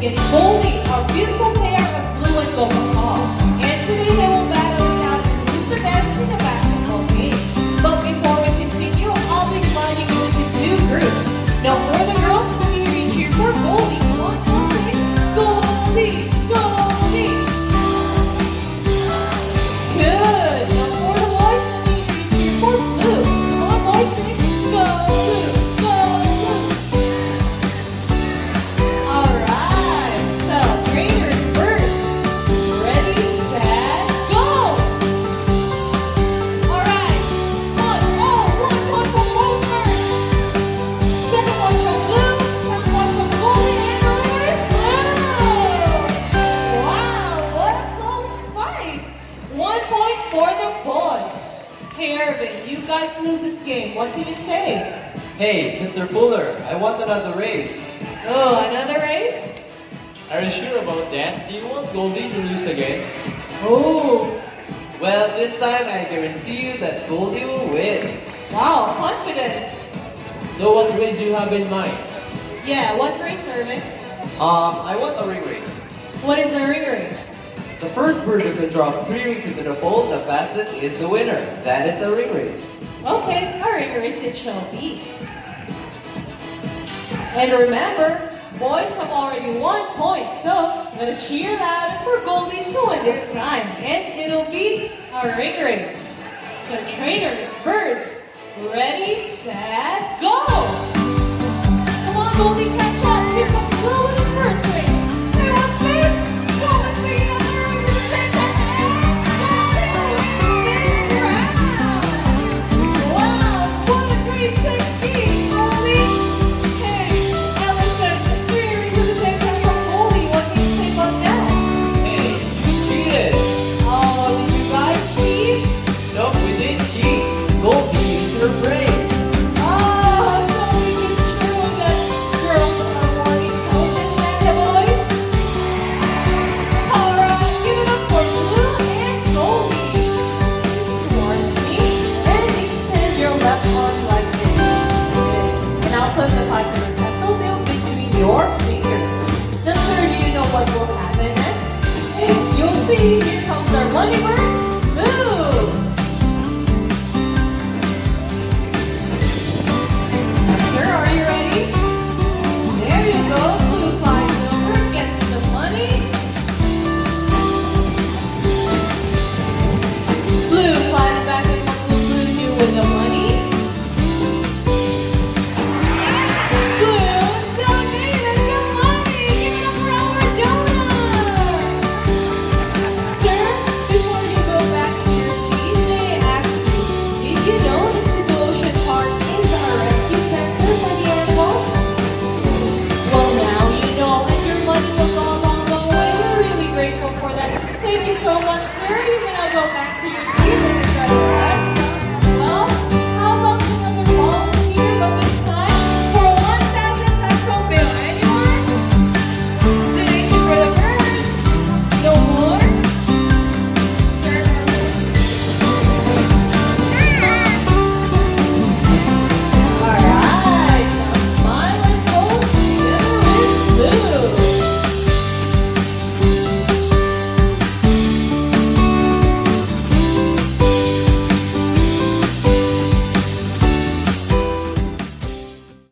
against Goldie, our beautiful pair of blue and gold. And today they will battle it out in who's the best in the basketball game. But before we continue, I'll be dividing you into two groups. Now for the girls, when you hear me cheer for Goldie, come on, Goldie, Goldie, Goldie. Good. Now for the boys, when you hear me cheer for blue. Come on, boys, sing, go blue, go blue. All right. So trainers first. Ready, set, go. All right. One from both first. Second one from blue. Second one from Goldie and reverse blue. Wow, what a close fight. 1 point for the boys. Hey, Irvin, you guys lose this game. What can you say? Hey, Mr. Fuller, I want another race. Oh, another race? Are you sure about that? Do you want Goldie to lose again? Oh, Well, this time I guarantee you that Goldie will win. wow, confident. So what race do you have in mind? Yeah, what race, Irvin? I want a ring race. What is a ring race? The first person to drop 3 rings into the bowl the fastest is the winner. That is a ring race. Okay, a ring race it shall be. And remember, boys have already 1 point, so let's cheer loud for Goldie to win this time. And it'll be a ring race. So trainers first. Ready, set, go! Come on, Goldie, catch up. Here comes Blue in his first ring. Here comes Faith. Go, let's make another ring to the center. Wow, what a great 16, Goldie. Hey, Ellison, 3 rings to the center from Goldie. What can you say about that? Hey, you cheated. Oh, did you guys cheat? No, we didn't cheat. Goldie used her brain. Oh, so it is true that girls are more intelligent than the boys? Alright, give it up for Blue and Goldie. Towards me, and extend your left arm like this. And I'll put the 500 peso bill between your fingers. Now, sir, do you know what will happen next? You'll see, here comes our money bird.